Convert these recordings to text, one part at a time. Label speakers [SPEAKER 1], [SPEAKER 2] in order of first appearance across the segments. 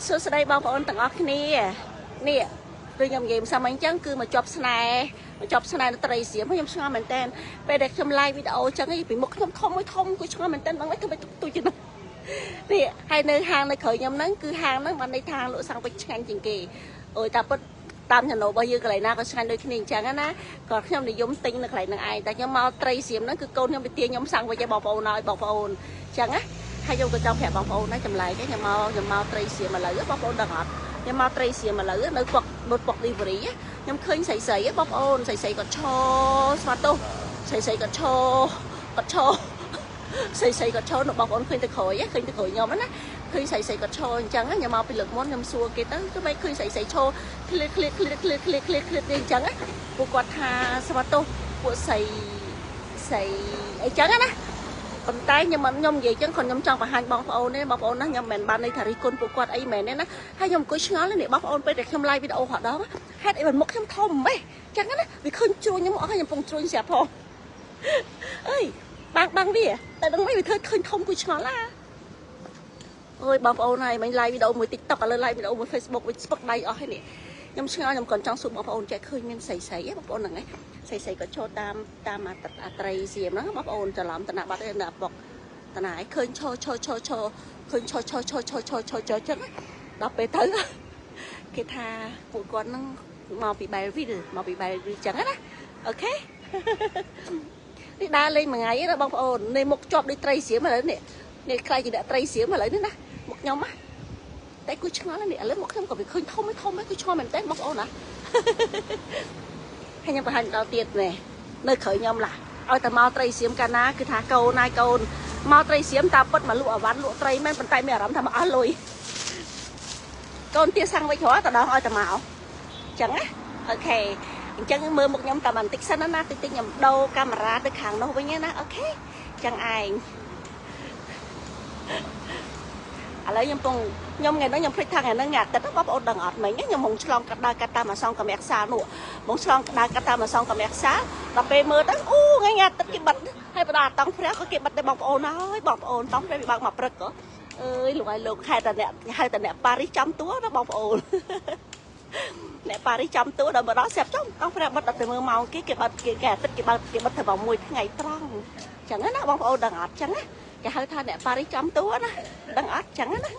[SPEAKER 1] សួស្តីបងប្អូនទាំងអស់គ្នានេះដូចខ្ញុំនិយាយសាមញ្ញអញ្ចឹងគឺមកជាប់ស្នេហ៍នៅត្រីសៀមខ្ញុំឆ្ងល់មែនតើពេលដែលខ្ញុំ live វីដេអូអញ្ចឹងពីមុខខ្ញុំធំមួយធំគឺឆ្ងល់មែនតើបងធ្វើមិនទូចណានេះហើយនៅហាងនៅក្រោយខ្ញុំហ្នឹងគឺហាងហ្នឹងបានន័យថាលក់សាំងវិចឆ្ងាញ់ជាងគេអូយតាពិតតាមចំណូលរបស់យើងកន្លែងណាក៏ឆ្ងាញ់ដូចគ្នាអញ្ចឹងណាក៏ខ្ញុំនិយមទិញនៅកន្លែងហ្នឹងឯងតែខ្ញុំមកត្រីសៀមហ្នឹងគឺកូនខ្ញុំទៅទាញខ្ញុំសាំងវិចឲ្យបងប្អូនឲ្យបងប្អូនអញ្ចឹងណាហើយខ្ញុំក៏ចង់ប្រាប់បងប្អូនដែរចម្លែកខ្ញុំមកត្រីសៀមឥឡូវបងប្អូនដឹងអត់ខ្ញុំមកត្រីសៀមឥឡូវនៅពុក delivery ខ្ញុំឃើញស្រីបងប្អូនស្រីគាត់ឈរស្វាទោសស្រីគាត់ឈរស្រីគាត់ឈរនៅបងប្អូនឃើញទៅក្រោយខ្ញុំណាឃើញស្រីគាត់ឈរអញ្ចឹងខ្ញុំមកពីលើកមុនខ្ញុំសួរគេទៅគឺមិនឃើញស្រីឈរឃ្លៀតអញ្ចឹងពួកគាត់ថាស្វាទោសពួកស្រីអីចឹងណាប៉ុន្តែខ្ញុំនិយាយចឹងខ្ញុំចង់បង្ហាញបងប្អូនណាខ្ញុំមិនបានន័យថារិះគន់ពួកគាត់អីមែនទេណាហើយខ្ញុំអង្គុយឆ្ងល់នេះបងប្អូនពេលដែលខ្ញុំ live វីដេអូហត់ដល់ហេតុអីមិនមុខខ្ញុំធំហ៎ចឹងណាវាឃើញជ្រួញខ្ញុំអស់ហើយខ្ញុំកំពុងជ្រួញស្រាប់ផងអើយបាំងវាតែដឹងមិនវាធ្វើឃើញធំគួយឆ្ងល់ណាអើយបងប្អូនហើយមិញ live វីដេអូមួយ TikTok ឥឡូវ live វីដេអូមួយ Facebook វិញស្ពឹកដៃអស់ហើយនេះខ្ញុំឆ្ងល់ខ្ញុំcònចង់សួរបងប្អូនចេះឃើញមានស្រីបងប្អូនហ្នឹងឯងស្រីគាត់ឈរតាមអាត្រីសៀមហ្នឹងបងប្អូនច្រឡំតំណាបាត់ឯណាបុកតំណាឲ្យឃើញឈរឃើញឈរចឹងដល់ពេលទៅគេថាពួកគាត់ហ្នឹងមកពីបែលវីលចឹងណាអូខេនេះដើរលេងមួយថ្ងៃណាបងប្អូននេះមុខជាប់ដូចត្រីសៀមឥឡូវនេះខ្លាចជាអ្នកត្រីសៀមឥឡូវនេះណាមុខខ្ញុំណាតែគួយឆ្ងល់នេះឥឡូវមកខ្ញុំក៏វាឃើញធំគួយឆ្ងល់មែនតើបងប្អូនណាហើយខ្ញុំបង្ហាញដល់ទៀតនេះនៅក្រោយខ្ញុំឡាឲ្យតែមកត្រីសៀមកាលណាគឺថាកូនមកត្រីសៀមតាពិតមកលក់អាវ៉ាន់លក់ត្រីមែនប៉ុន្តែមានអារម្មណ៍ថាមកអស់លុយកូនទាសាំងវិញរហតដល់ឲ្យតែមកអញ្ចឹងណាអូខេអញ្ចឹងមើលមុខខ្ញុំតែបន្តិចសិនណាតិចខ្ញុំដូរកាមេរ៉ាទៅខាងនោះវិញណាអូខេអញ្ចឹងឯងឥឡូវខ្ញុំថ្ងៃនេះខ្ញុំភ្លេចថាថ្ងៃនេះអាទិត្យបងប្អូនដឹងអត់មិញខ្ញុំមកឆ្លងកាត់ដើរកាត់តាមអាសងកំរះសាលនោះមកឆ្លងដើរកាត់តាមអាសងកំរះសាលដល់ពេលមើលទៅអូថ្ងៃអាទិត្យគេបិទហើយបដាតង់ព្រះក៏គេបិទដែរបងប្អូនហើយបងប្អូនតង់ព្រះវាបើកមកព្រឹកក៏អើយលោកហៅតែអ្នកប៉ារីសចំតួណាបងប្អូនអ្នកប៉ារីសចំតួដល់មកដល់ស្រាប់ចំតង់ព្រះបិទដល់ទៅមើលម៉ោងគេបិទគេអាទិត្យគេបិទទៅvàoមួយថ្ងៃត្រង់អញ្ចឹងណាបងប្អូនដឹងអត់អញ្ចឹងណាគេហៅថាអ្នកប៉ារីសចំតួណាដឹងអត់អញ្ចឹងណា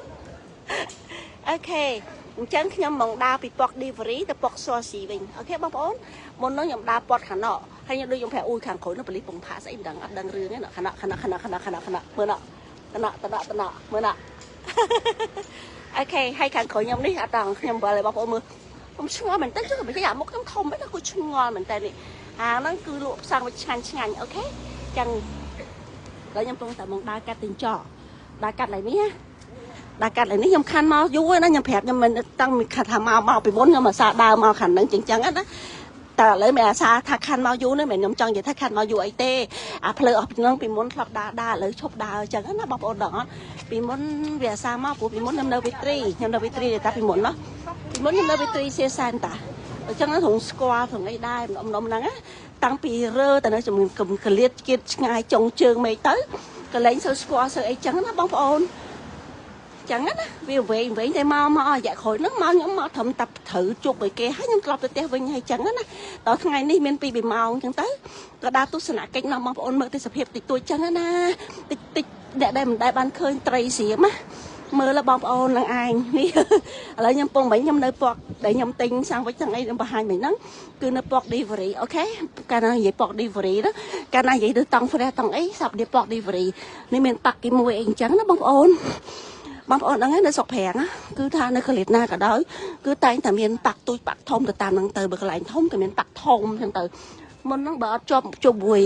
[SPEAKER 1] អូខេអញ្ចឹងខ្ញុំមកដើរពីពុក delivery ទៅពុកសួរស៊ីវិញអូខេបងប្អូនមុននោះខ្ញុំដើរពាត់ខាងណោហើយខ្ញុំដូចខ្ញុំប្រាប់អ៊ូខាងក្រោយនោះប៉ូលីសពងផាស្អីមិនដឹងអត់ដឹងរឿងទេណោខណៈមើលណោមើលណោអូខេហើយខាងក្រោយខ្ញុំនេះអត់ដឹងខ្ញុំបើបងប្អូនមើលខ្ញុំឆ្ងល់មែនតើគឺមិនគេអាមុខខ្ញុំធំហ្នឹងគឺឆ្ងល់មែនតើនេះអាហ្នឹងគឺលក់ផ្សារវិឆ្ងាញ់អូខេអញ្ចឹងហើយខ្ញុំកំពុងតែមកដើរកាត់ទីចោដើរកាត់ឡើយនេះខ្ញុំខាន់មកយូរណាខ្ញុំប្រាប់ខ្ញុំមិនតាំងថាមកពីមុនខ្ញុំអាសាដើរមកខាងហ្នឹងចឹងណាតែឥឡូវមិនអាសាថាខាន់មកយូរនេះមិនខ្ញុំចង់និយាយថាខាន់មកយូរអីទេអាផ្លូវអស់ពីហ្នឹងពីមុនធ្លាប់ដើរឥឡូវឈប់ដើរចឹងណាបងប្អូនដឹងអត់ពីមុនវាអាសាមកព្រោះពីមុនខ្ញុំនៅវិត្រីតែពីមុនខ្ញុំនៅវិត្រីសេសានតាអញ្ចឹងហ្នឹងរងស្គាល់រងអីដែរម្ដុំហ្នឹងណាតាំងពីរើទៅនៅជំនុំកលៀតជាតិឆ្ងាយចុងជើងមេឃទៅកលែងសូវស្គាល់សូវអីចឹងណាបងប្អូនចឹងណាវាវែងតែមករយៈក្រោយហ្នឹងមកខ្ញុំមកត្រឹមតែត្រូវជប់ឲ្យគេហើយខ្ញុំត្រឡប់ទៅផ្ទះវិញហើយចឹងណាដល់ថ្ងៃនេះមាន2ម៉ោងចឹងទៅក៏ដើរទស្សនកិច្ចនាំបងប្អូនមើលទេសភាពតិចតួចចឹងណាតិចអ្នកដែលមិនដែលបានឃើញត្រីសៀមណាមើលបងប្អូននឹងឯងនេះឥឡូវខ្ញុំពងមិញខ្ញុំនៅពុកដែលខ្ញុំទិញសាំងវិចទាំងអីខ្ញុំបង្ហាញមិញហ្នឹងគឺនៅពុក delivery អូខេកាលណានិយាយពុក delivery ណាកាលណានិយាយទៅតង់ព្រះតង់អីសាប់និយាយពុក delivery នេះមានប៉ាក់គេមួយអីអញ្ចឹងណាបងប្អូនហ្នឹងឯងនៅស្រុកប្រាំងណាគឺថានៅកលៀតណាក៏ដោយគឺតែងតែមានប៉ាក់ទូចប៉ាក់ធំទៅតាមហ្នឹងទៅបើកន្លែងធំក៏មានប៉ាក់ធំអញ្ចឹងទៅមុនហ្នឹងបើអត់ជាប់មួយ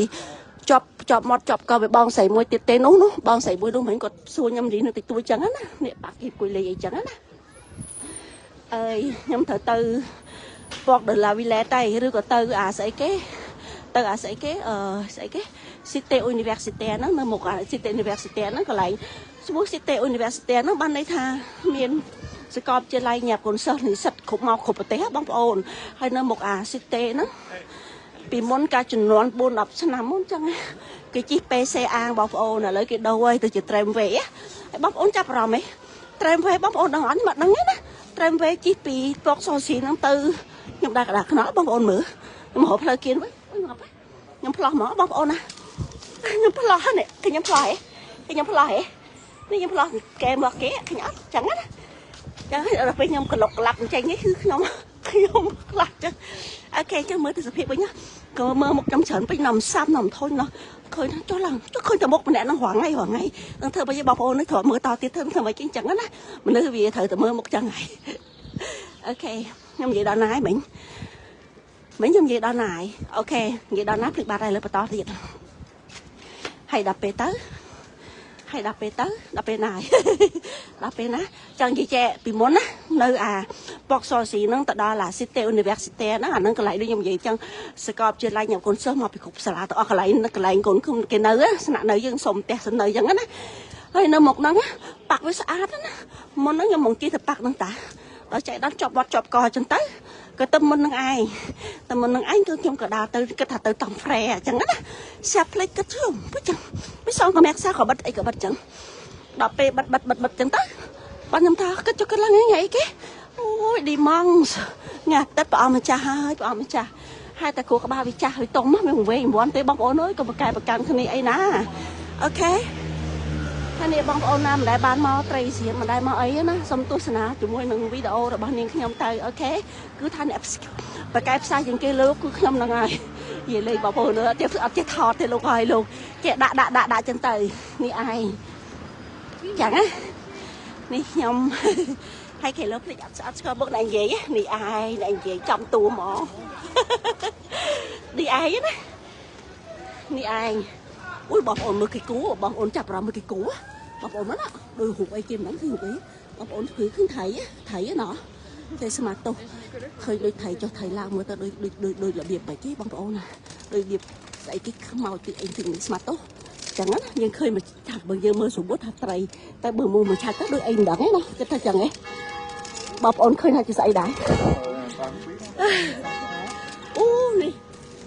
[SPEAKER 1] ជាប់មាត់ជាប់ក៏វាបងស្រីមួយទៀតទេនោះបងស្រីមួយនោះមិញគាត់សួរខ្ញុំរីនៅតិចតួចចឹងណានេះប៉ាក់គេគួយលេងអីចឹងណាអើយខ្ញុំត្រូវទៅពកដុល្លារវីឡេតទៅឬក៏ទៅអាស្អីគេCité Universitaire ហ្នឹងនៅមុខ Cité Universitaire ហ្នឹងកន្លែងឈ្មោះ Cité Universitaire ហ្នឹងបានន័យថាមានសាកលវិទ្យាល័យញ៉ាំកូនសិស្សនិស្សិតគ្រប់ប្រទេសបងប្អូនហើយនៅមុខអា Cité ហ្នឹងពីមុនកាលចំនួន 4-10 ឆ្នាំមុនចឹងគេជិះ PC អាងបងប្អូនឥឡូវគេដូរហើយទៅជា Tramway ហើយបងប្អូនចាប់អារម្មណ៍ទេ trem về bóng ôn đang ngắn mà nắng á trem về chỉ bị bọc so xì năng từ nhom đã cả nó bóng ôn mửa nhom hộp hơi kiến với nhom plo mỏ bóng ôn à nhom plo này cái nhom plo ấy cái nhom plo ấyนี่ยังพลอยแกมหลอกแกขยันจังนะจังให้เราไปยำกระหลกหลับใจงี้คือยำหลับจังโอเคจังมือถือสปีไปเนี้ยก็มือmột trăm sợiไปนำซ้ำนำthôi nóเคยcho lần choเคยจะมกมันแหนnó hoảng ngayตั้งเธอไปยังบอกโอ้นึกถอดมือต่อติดเธอไปจริงจังนะมันนึกvì thời từ mưa một trăm ngày ok nhom gì đó nãy mình nhom gì đó nãy ok gì đó nãy thì ba đây là to thiệt hay đập bê tới hay đập bê tới đập bê này đập bê ná chẳng gì trẻ bị muốn á nơi bọc so xì nó tại đó là City University nó nó cái lại đi nhung gì chẳng Scott trên lại nhập con sớm mà bị cục xả tao cái lại còn không cái nơi á sẵn nơi dân sông tè sẵn nơi dân á đây nó một nắng bạc với xã đó muốn nó như một chi thật bạc nâng ta đó chạy đó chọc cò chân tới cái tâm mình nâng ai cứ trong cái đào từ cái thật từ tổng phè chẳng á xe play cái thương biết sao có mẹ sao khỏi bật ấy cả bật chẳng đọc bê bật chẳng tới bao nhiêu ta cái cho cái lăng ấy cái ôi đi mong nhà tết bảo mà cha hai ta cô có ba vị cha với tôm á mình về muốn tới bóng ổ nói có một cái thân này ấy ná okท่านนี่บางคนนำได้บ้านมาไตรเสียงมาได้มาไอ้นะสมตุสนะจุ่มวยหนึ่งวิดีโอระบายนิ่งขยมเตยโอเคคือท่านแอบประกายภาษาอย่างเกลือคือขยมยังไงอย่าเลยบอกผมเนอะเจ้าถอดเจ้าลูกไอ้ลูกเจ้าด่าจันเตยนี่ไอ้chẳng áนี่ขยมให้เกลือผลิตอัดก็บอกนายเย่นี่ไอ้นายเย่จำตัวหมอนี่ไอ้นะนี่ไอ้ui bọc ổn một cái cú bọc ổn chập ra một cái cú bọc ổn đó đôi hụt ai kim đánh thì hụt ấy bọc ổn cứ không thấy nó thế sao mà tôi khơi đôi thầy cho thầy làm người ta đôi là điệp bảy cái bọc ổn này đôi điệp dạy cái màu thì anh thì mà tốt chẳng á nhưng khơi mà chặt bây giờ mưa sụp bút hạt tây tay bờ mùa mà chặt các đôi anh đắng nó cái ta chẳng ấy bọc ổn khơi này chỉ dạy đá này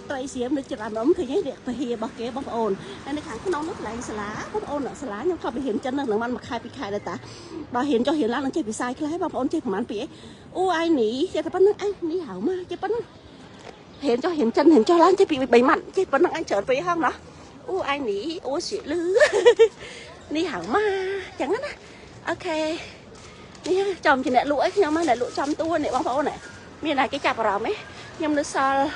[SPEAKER 1] ไตรเสียมในจุดอันนั้นคือยังเด็กไปเฮียบอกเก๋บอกโอนในขังเขาน้องนึกไหลสลาบอกโอนสลายังเข้าไปเห็นจันนั่งหลังมันมาคายไปคายเลยตาบอเห็นchoเห็นแล้วนั่งเจ็บไปใส่คล้ายบอกโอนเจ็บของมันปีอู้ไอ้หนีเจ็บแต่ปั้นนั่งไอ้หนีหาวมาเจ็บปั้นเห็นchoเห็นจันเห็นchoร้านเจ็บปีใบมันเจ็บปั้นนั่งไอ้เฉิดไปห้องเนาะอู้ไอ้หนีอู้เสียลือนี่หาวมาchẳngนั้นนะโอเคนี่จอมจีเนี่ยลวกยังมาเนี่ยลวกจอมตัวเนี่ยบางคนเนี่ยมีอะไรcái chạp vào mấy nhâm nước sao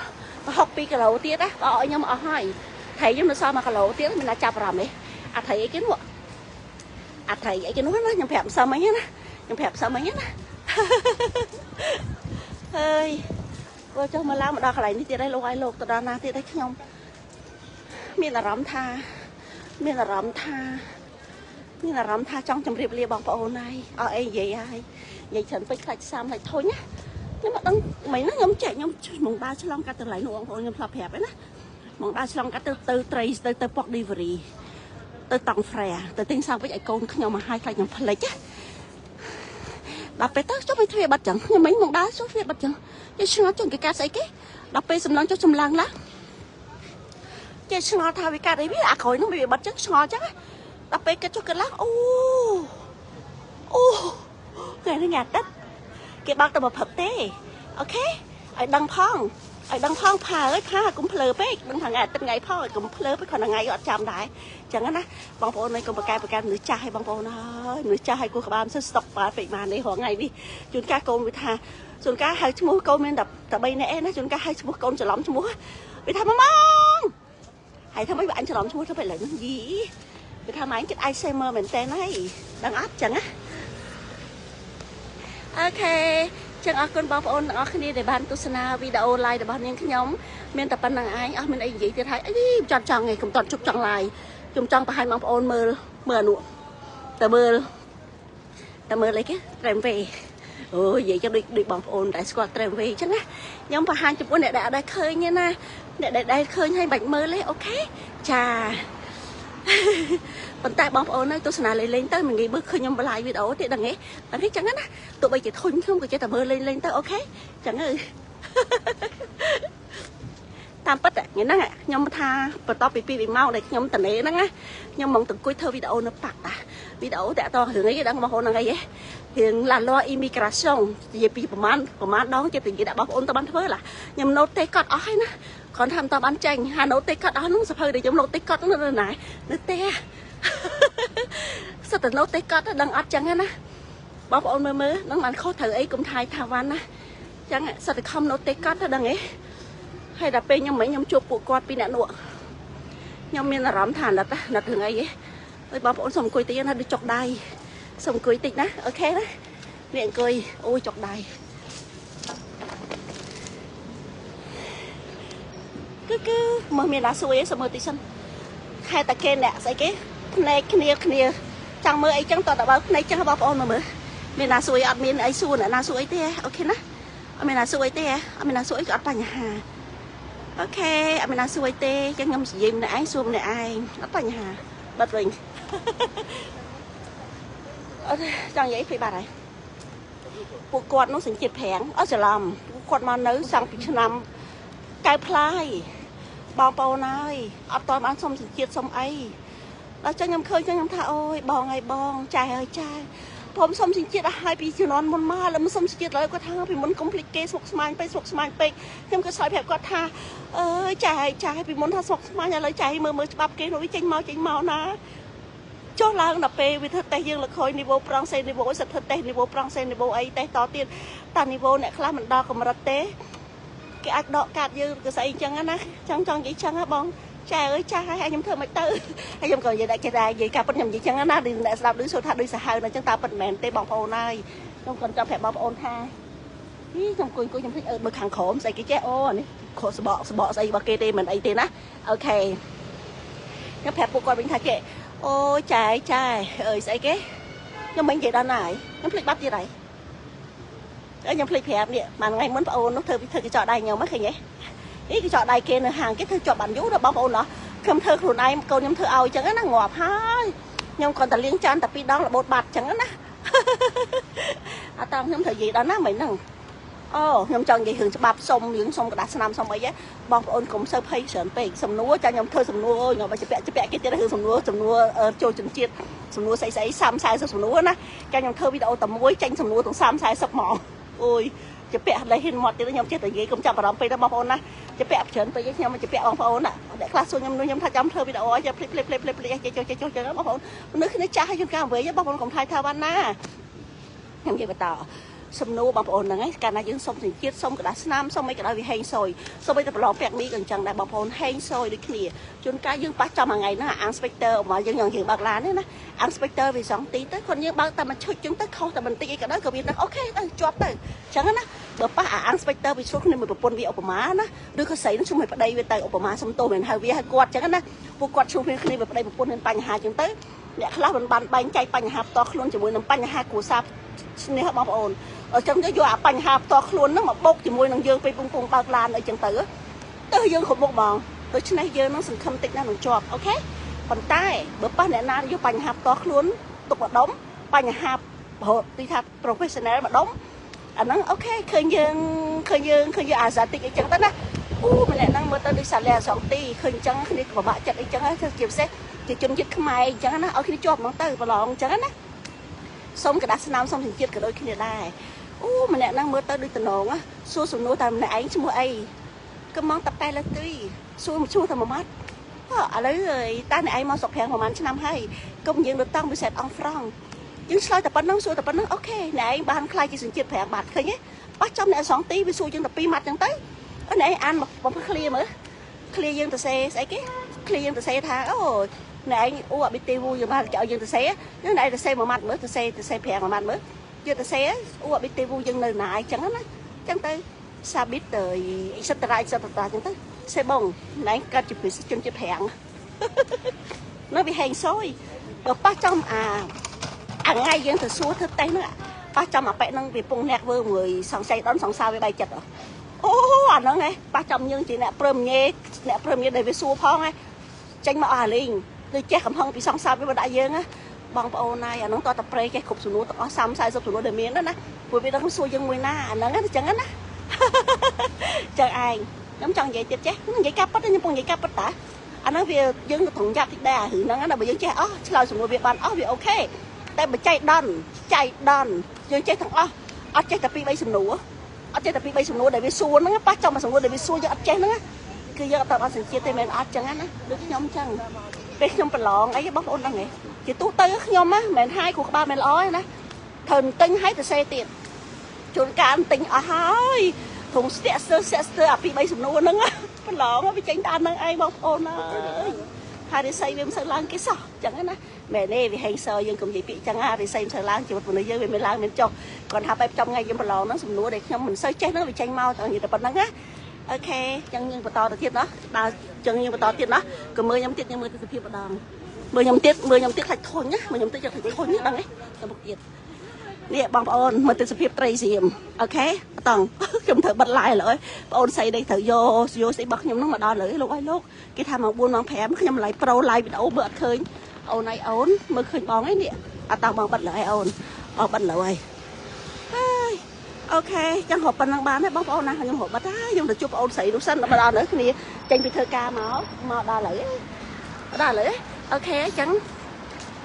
[SPEAKER 1] học pi cái lẩu tiết á gọi nhâm ở hai thầy nhâm nước sao mà cái lẩu tiết mình là chạp vào mấy thầy cái nữa thầy cái nó nhâm phèm sao mấy á nhâm phèm sao mấy á ơi cô cho mà làm một đợt cái này đi tiết đây lâu ai lâu từ đó na tiết đây không mình là rắm tha trong chấm riệp lia bằng bộ này ấy vậyฉันไปใส่ซ้ำใส่thôi nhá nhưng mà đang mấy nó nhóm chạy nhóm mong ba cho long cả từ lại nuông thôi nhóm phập hẹp ấy nè mong ba cho long cả từ tray từ port delivery từ tòng phè từ tinh sang với chạy con nhóm mà hai cái nhóm lấy chứ đậpไปtới cho mấy thuê bật chẳng nhưng mấy mong đá số thuê bật chẳng cái xương trong cái cá sấy cái đậpไปsầm lăng cho sầm lăng lá cái xương thao với cá đấy biết à khỏi nó bị bật chắc xương chắc đậpไปcái cho cái lá cái nó nhạt đất cái bác tao mà phật tê ok ở đằng phong pha cũng phơi bếch đằng thằng ngày từng ngày phong cũng phơi bếch còn thằng ngày ở chạm đại chẳng á băng phố này còn một cái nửa cha hay băng phố nửa cha hay cô các bạn sẽ stop bà phải mà này họ ngày đi chúng cá con với thà chúng cá hai chú con nên đập tập bay nè nó chúng cá hai chú con chờ lắm chú với thà mong hay thà mấy bạn chờ lắm chú phải là những gì với thà máy cái Alzheimer mình tên này đang áp chẳng á ok chẳng ở con bọc ôn ở khi để bàn tu sana video like để bàn những cái nhóm miền tập ban ai mình ấy gì thì thấy ấy chọn ngày cũng toàn chụp chọn lại chụp chọn hai bọc ôn mờ nụ tờ mờ lấy cái trem về vậy cho đi bọc ôn đại squad trem về chứ á nhóm và hai chụp ôn để đã khơi như na để khơi hay bệnh mơ lấy ok chà tại bóng ổn này tôi sẽ lên tới mình nghĩ bước khơi nhom lại video thì đằng ấy bạn thấy chẳng á tụi bây giờ thôi không có chơi tầm mơ lên tới ok chẳng ơi tam bất ạ nghe nhom tha và to bị mau này nhom tận ấy đó nhom mong từng cuối thơ video nó bạc video tại to thường ấy đang mà hôm nay ấy hiện là lo immigration về bịประมาณ đó cho tiền gì đã bảo ôn tao bán thớ là nhầm nốt tê cọt ói nữa còn tham tao bán tranh hà nốt tê cọt ói nó sập hơi để giống nốt tê cọt nó này nó tê sao từ nốt tê cọt nó đang ót chẳng á bảo ôn mới nó mà khó thử ấy cũng thay thao văn á chẳng sao từ không nốt tê cọt nó đang ấy hay là pe nhom mấy nhom chụp bộ quạt pin nè nụ nhom miền là rắm thản là thường ấy ơi bảo ôn xong cười tí nó đi chọc đai xong cười tí nè ok đó miệng cười ôi chọc đai cứ mở miệng lá xuôi ấy xong mở tí sân hai ta kê nè sai cái này kia chẳng mơ ấy chẳng toàn đã bảo này chẳng bảo ôn mà mở miệng lá xuôi ăn miệng ấy xuôi nè lá xuôi thế ok nè miệng lá xuôi thế miệng lá xuôi có ăn nhà hà ok miệng lá xuôi thế chẳng ngâm gì nè ai xuôi nè ai ăn nhà hà bật mình chẳng vậy phải bà này bộ quạt nó sinh chít phèn ở sẽ làm quạt mà nấu sang bị làm cài plai bao bao này ở toàn ăn xong sinh chít xong ấyแล้วcho nhầm khơi cho nhầm tha ôi bong ai bong trai ơi traiผมxong sinh chít haiปีจะนอนมันมาแล้วมันxong sinh chítแล้วก็ท่าไปมัน complicate สกสมานไปสกสมานไปnhầmก็สอยแบบก็ท่าเอ้ยtraiไปมันท่าสกสมานอะไรใจมือบับเกนวิจัยเมานะcho lang là pe vì thật tây dương là khôi niveau prong xe niveau sạch thật tây niveau prong xe niveau ấy tây to tiền ta niveau này khá mình đo cầm rật tế cái ác đọ cạt dương cái xây chân á ná chân vậy chân á bông trai ơi trai hai nhầm thơ mày tư hai nhầm còn vậy đại cái đài vậy cả bất nhầm vậy chân á ná đi lại làm đứng số tha đi xả hơi là chúng ta bật mền tây bong phô này không còn cho phép bong ôn tha ý trong cuối nhầm thích bực hàng khổ xây cái che ô này khổ sờ bọ xây bao kê tê mình ấy tiền á ok nhầm phép bộ coi bình thà kệ ôi trai ơi sao cái nhưng mình vậy đó này nó phịch bắt gì này ở nhầm phịch hẹp nè mà ngày muốn ôn nó thơ cái trò đây nhiều mất khi nhé ý cái trò đây kia nữa hàng cái thơ trò bản vũ đó bóng ôn nó không thơខ្លួនai câu nhầm thơ ao chẳng nó ngọt hai nhưng còn ta liên chan tapi đó là bột bạt chẳng á tao nhầm thơ gì đó nó mình nè nhầm chọn vậy thường bạp xong những xong cái đá năm xong ấy á bong ôn cũng sơ pay sờn pe sầm núa cho nhầm thơ sầm núa nhỏ bà chụp cái kia là sầm núa trôi chân chiết sầm núa say sam sai sầm núa na cho nhầm thơ video tầm muối tranh sầm núa tầm sam sai sập mỏ ôi chụp lấy hình mọt thì nó nhầm chết tại vì cũng chạm vào đóng pe đó bong ôn na chụp sờn pe với nhau mà chụp bong ôn à để class xuống nhầm thơ video ấy play cho bong ôn nước khi nó cha hay chúng ta với bong ôn cũng thay thao ban na nhầm gì mà tao sầm nô bọc ồn là ngay cả na dương sông thành chiết sông cái đá nam sông mấy cái đó vì hay sôi sông bây giờ lò phẹt mi gần chẳng đại bọc ồn hay sôi được kìa chôn cá dương bắt cho mà ngày nó inspector mà dương nhận hiện bạc lá đấy na inspector vì giống tí tới còn dương bao ta mà chơi chúng tới không ta mình tí cái đó có biết ok tới chọt tới chẳng á bữa pa inspector vì số này mình bọc ồn vì ốp má na đưa cái sấy nó chung mình vào đây về tay ốp má xong tô mình hai vi hai quạt chẳng á vụ quạt chung mình này vào đây bọc ồn lên bánh hà chúng tới để khá mình bàn bánh chay bánh hạp to luôn chỉ muốn làm bánh hà của sạp này bọc ồn ở trong cái dọa bánh hạp to luôn nó mà bốc chỉ môi năng dươngไปปุ้งbạc lan ở chân tử tới dương khổ một bòn tới trên này dương nó sừng khăm tịnh năng chọt ok còn tai bữa ba nè na vô bánh hạp to luôn tục mà đóng bánh hạp hộ đi thật professional mà đóng anh nói ok khơi dương giả tịnh cái chân tới đó mình nè năng mơ tới đi xả lè sòng ti khơi chân khi đi vào bãi chặt đi chân á chịu xe chỉ chung chích mày chân á ở khi chọt nó tới và lòn chân á xong cái đá nam xong thì chết cái đôi khi này đây mình nè năng mơ tới đi từ nón á xua sùng nô tầm này anh chứ mua ai cái món tập tay là tươi xua một xua thầm một mắt à lấy rồi ta này anh mau sọc hàng của mình năm hay công nhận được tăng bị sẹt on front nhưng slide tập bắn nắng xua tập bắn nắng ok này anh ban khai chỉ sừng chết hàng bạt khơi nhé bắt trong này sóng tí với xua chân tập pi mặt chẳng tới ở này ăn một clear mới clear dân từ xe sẽ cái clear dân từ xe tha này anh bị tiêu vui rồi mà chợ dân từ xe cái này là xe một mặt mới từ xe phèn một mặt mới giờ từ xe bị tiêu vui dân nơi này chẳng á chẳng tới sao biết rồi etc chẳng tới xe bông này cả chụp bị chân chụp hẹn nó bị hèn xôi rồi bắt trong ngay dân từ xua thức tay nó bắt trong mà bẹ nâng bị bung nẹt vừa người sòng xe đón sòng sao với bay chật rồi nó nghe bắt trong nhưng chỉ nẹt prem nhé để về xua phong ấy tranh mà liền tôi che cầm hông bị song sao với đại dương á bong bầu này nó to tập pre cái khúc sụn núi to xăm sai sụn núi để miếng đó nè vừa bị nó không xui dân người na nó cái chẳng á chẳng ai giống chẳng vậy chết nó vậy cắp bắt nhưng không vậy cắp bắt ta anh nói về dân thùng giáp thì đà hử nó là bởi dân che chơi sụn núi việt ban vì ok តែបច្ចេកដនយើងចេះទាំងអស់អត់ចេះតែពី3សំណួរអត់ចេះតែពី3សំណួរដែលវាសួរហ្នឹងប៉ះចំមួយសំណួរដែលវាសួរយើងអត់ចេះហ្នឹងគឺយើងអត់តបអត់សញ្ជាតិទេមែនអត់ចឹងណាដូចខ្ញុំចឹងពេលខ្ញុំប្រឡងអីបងប្អូនដឹងទេជាទូទៅខ្ញុំណាមិនហើយគ្រូក្បាលមិនល្អទេណាត្រូវទិញឲ្យទៅសេទៀតជួនកាលទិញអស់ហើយធុងស្ទាក់ស្ទើអាពី3សំណួរហ្នឹងប្រឡងវាចេញតាមហ្នឹងឯងបងប្អូនអើយហើយរិស័យវាមិនសូវឡើងគេសោះចឹងណាមែនទេវាហេងសើយើងកុំនិយាយពាក្យចឹងណារិស័យមិនសូវឡើងជីវិតមនុស្សយើងវាមិនឡើងមិនចុះគាត់ថាបែបចំថ្ងៃយើងប្រឡងហ្នឹងសំណួរដែលខ្ញុំមិនសូវចេះហ្នឹងវាចេញមកតែនិយាយតែប៉ុណ្្នឹងណាអូខេចឹងយើងបន្តទៅទៀតណាដល់ចឹងយើងបន្តទៀតណាក៏មើលខ្ញុំទៀតខ្ញុំមើលទស្សនវិជ្ជាម្ដងមើលខ្ញុំទៀតខ្លាច់ធុញណាមើលខ្ញុំទៀតខ្លាច់ធុញដឹងទេទៅមុខទៀតនេះបងប្អូនមើលទស្សនវិជ្ជាត្រីសៀមអូខេអត់តង់ខ្ញុំត្រូវបិទ live ឡើយបងអូនស្អីនេះត្រូវយកស្អីរបស់ខ្ញុំហ្នឹងមកដល់លើលោកអើយលោកគេថាម៉ោង 4 ម៉ោង 5 ខ្ញុំឡាយប្រូ live វីដេអូមើលអត់ឃើញអូនឯងអូនមើលឃើញបងឯនេះអត់តង់បងបិទលើឯអូនបងបិទលើហើយអូខេចឹងហូបប៉ុណ្ណឹងបានទេបងប្អូនណាខ្ញុំហូបបាត់ហើយខ្ញុំទៅជួបបងអូនស្រីនោះសិនមកដល់នៅគ្នាចេញពីធ្វើការមកដល់ហើយអូខេចឹង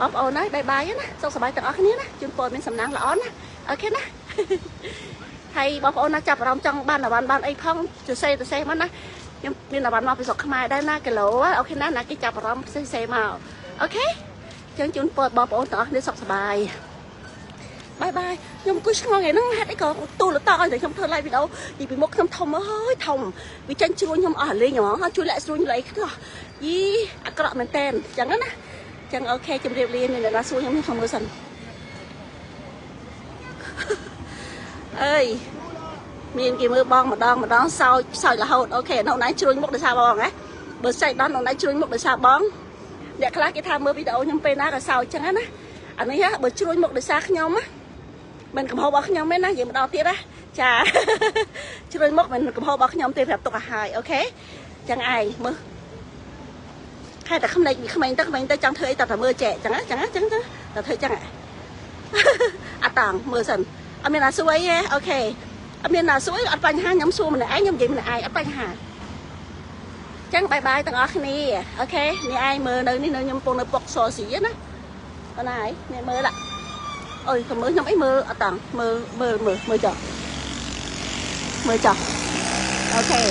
[SPEAKER 1] បងប្អូនហើយបាយណាសុខសប្បាយទាំងអស់គ្នាណាជូនពរមានសំណាងល្អណាអូខេណាហើយបងប្អូនណាចាប់អារម្មណ៍ចង់បានអាវ៉ាន់បានអីផងសរសេរមកណាខ្ញុំមានអាវ៉ាន់មកពីស្រុកខ្មែរដែរណាគីឡូអូខេណាណាគេចាប់អារម្មណ៍សរសេរមកអូខេចឹងជូនពរបងប្អូនទាំងអស់គ្នាសុខសប្បាយបាយខ្ញុំអង្គុយឆ្ងល់ថ្ងៃហ្នឹងហេតុអីក៏ទូលតឲ្យតែខ្ញុំធ្វើ live វីដេអូពីពីមុខខ្ញុំធំអើយធំវាចាញ់ជ្រួញខ្ញុំអស់លេងហ្មងហើយជួយលាក់ស្រួញលៃខ្លះយីអាក្រក់មែនតែនចឹងណាចឹងអូខេជម្រាបលាមានអ្នកណាសួរខ្ញុំខ្ញុំមើលសិនអើយមានគេមើលបងម្ដងសោចរហូតអូខេនៅណៃជ្រួញមុខដោយសារបងណាបើស្អីដល់នៅណៃជ្រួញមុខដោយសារបងអ្នកខ្លះគេថាមើលវីដេអូខ្ញុំពេលណាក៏សោចចឹងណាអានេះបើជ្រួញមុខដោយសារខ្ញុំណាមិនកំហុសរបស់ខ្ញុំទេណានិយាយម្ដងទៀតណាចាជ្រួញមុខមិនកំហុសរបស់ខ្ញុំទេប្រាប់ទុកឲ្យហើយអូខេចឹងឯងមើលហេតុតែក្មេងទៅចង់ធ្វើអីតើមើលចែកចឹងតែធ្វើចឹងអត់តង់មើលសិនអត់មានណាសួរអីទេអូខេអត់មានណាសួរអត់បញ្ហាខ្ញុំសួរម្នាក់ឯងខ្ញុំនិយាយម្នាក់ឯងអត់បញ្ហាចឹងបាយទាំងអស់គ្នាអូខេនេះឯងមើលនៅនេះនៅខ្ញុំពងនៅពុកសស៊ីណាអូនហើយនេះមើលដាក់អើយក៏មើលខ្ញុំអីមើលអត់តង់មើលចុះអូខេ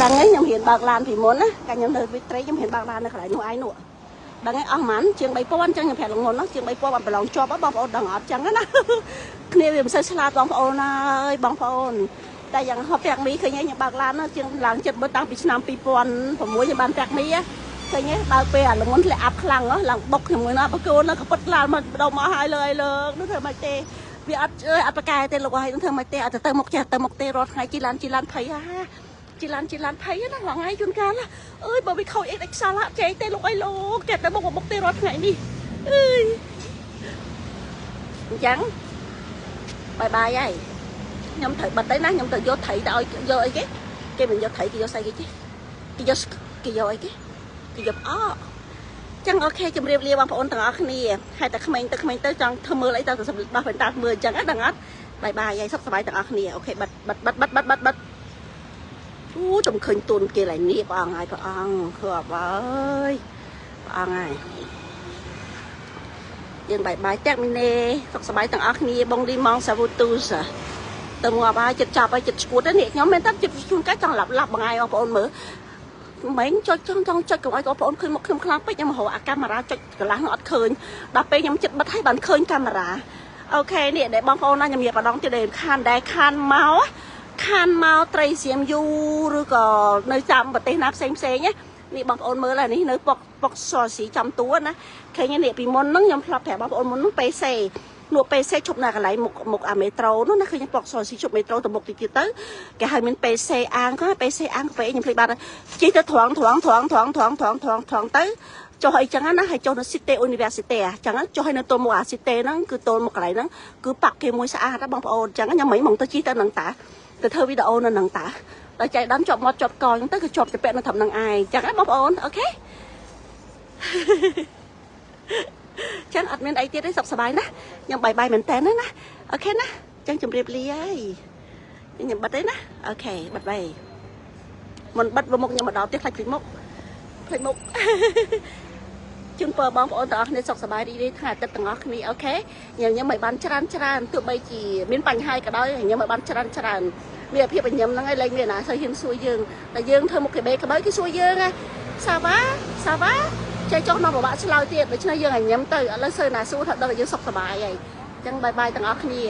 [SPEAKER 1] ដឹងហើយខ្ញុំរៀនបើកឡានពីមុនណាកាលខ្ញុំនៅវិទ្រេខ្ញុំរៀនបើកឡាននៅកន្លែងនោះឯងនោះដឹងហើយអស់ហ្មងជាង 3000 អញ្ចឹងខ្ញុំប្រាប់លងុនជាង 3000 អត់ប្រឡងជាប់បងប្អូនដឹងអត់ចឹងណាគ្នាវាមិនសូវឆ្លាតបងប្អូនអើយបងប្អូនតែយ៉ាងហប់ប្រាក់មីឃើញខ្ញុំបើកឡានជាងឡើងចិត្តមើលតាំងពីឆ្នាំ 2006ខ្ញុំបានប្រាក់មីឃើញបើពេលអាលងុនធ្លាក់អាប់ខ្លាំងឡើងបុកជាមួយណាបកូនក៏ពុតឡានមកបដុំមកហើយលើនោះធ្វើមិនទេវាអត់អត់ប្រកែទេលោកហើយនឹងធ្វើមិនទេអត់ទៅមុខចេះទៅមុខទេរត់ថ្ងៃជីឡានភ័យហាជីឡានភ័យណាថ្ងៃជួនកាលអើយបើវាខូចអីដាច់ខ្សលចេះទេលោកអីលោកចេះទៅមុខទេរត់ថ្ងៃនេះអើយអញ្ចឹងបាយហើយខ្ញុំត្រូវបិទទៅណាខ្ញុំទៅយកត្រីទៅឲ្យយកអីគេមិនយកត្រីគេយកស្អីគេគេយកអីគេយកចឹងអូខេជម្រាបលាបងប្អូនទាំងអស់គ្នាហើយតែក្មេងទៅចង់ធ្វើមើលអីទៅសម្រាប់ដោះពេលតាមើលអញ្ចឹងដឹងអត់បាយហើយសុខសប្បាយទាំងអស់គ្នាអូខេបិទអូចំឃើញទូនគេឡើយនេះព្រះអង្គហើយព្រះអង្គគ្រាប់អើយព្រះអង្គហើយយើងបាយតាក់មីណេសុខសប្បាយទាំងអស់គ្នាបងឌីម៉ងសាវូទូសទៅងាប់ហើយចិត្តចាប់ហើយចិត្តឈួតនេះខ្ញុំមែនតែចិត្តជួនកាចចង់ឡាប់បងឯងបងប្អូនមើលមិនចុចចង់ចុចកុំឲ្យបងប្អូនឃើញមុខខ្ញុំខ្លាំងពេកខ្ញុំហៅអាកាមេរ៉ាចុចកន្លះនោះអត់ឃើញដល់ពេលខ្ញុំចិត្តបិទឲ្យបានឃើញកាមេរ៉ាអូខេនេះដែលបងប្អូនណាខ្ញុំនិយាយម្ដងទៀតដែលខានមកត្រីសៀមយូឬក៏នៅតាមប្រទេសណាផ្សេងណានេះបងប្អូនមើលនេះនៅពុកសស៊ីចំតួណាឃើញនេះពីមុនហ្នឹងខ្ញុំធ្លាប់ប្រាប់បងប្អូនមុនហ្នឹងPCនោះPCជប់នៅកន្លែងមុខអាមេត្រូនោះណាឃើញពុកសស៊ីជប់មេត្រូទៅមុខទៀតទៅគេហៅមានPC អាងក៏ PC អាងកាហ្វេខ្ញុំភ្លេចបាត់ជិះទៅត្រង់ទៅចុះអីចឹងណាហើយចុះនៅ City University អញ្ចឹងចុះឲ្យនៅទល់មុខអា City ហ្នឹងគឺទល់មុខកន្លែងហ្នឹងគឺប៉ាក់គេមួយស្អាតណាបងប្អូនអញ្ចឹងខ្ញុំមិនទៅជិះទៅនឹងតាទៅធ្វើវីដេអូនៅនឹងតាដល់ចៃដាំជាប់មាត់ជាប់កអញ្ចឹងទៅគឺជាប់ទៅពាក់នៅត្រឹមនឹងឯងអញ្ចឹងណាបងប្អូនអូខេចឹងអត់មានអីទៀតទេសុខសប្បាយណាខ្ញុំបាយមែនតើណាអូខេណាចឹងជម្រាបលាហើយខ្ញុំបិទទេណាអូខេបិទបាយមុនបិទមុខខ្ញុំមកដល់ទៀតខ្លាចភ្លេចមុខ ជូនពរបងប្អូនទាំងអស់គ្នាសុខសប្បាយរីករាយថ្ងៃអាទិត្យទាំងអស់គ្នាអូខេញញឹមឲ្យបានច្រើនទោះបីជាមានបញ្ហាក៏ដោយញញឹមឲ្យបានច្រើនមានភាពញញឹមហ្នឹងឯងលែងមានណាសូវហ៊ានសួរយើងតែយើងធ្វើមុខគេបេក្បៃគេសួរយើងណាសាវ៉ាចេះចុះមកពិបាកឆ្លើយទៀតដូច្នេះយើងញញឹមទៅឥឡូវសើណាសួរថាដល់យើងសុខសប្បាយហើយអញ្ចឹងបាយទាំងអស់គ្នា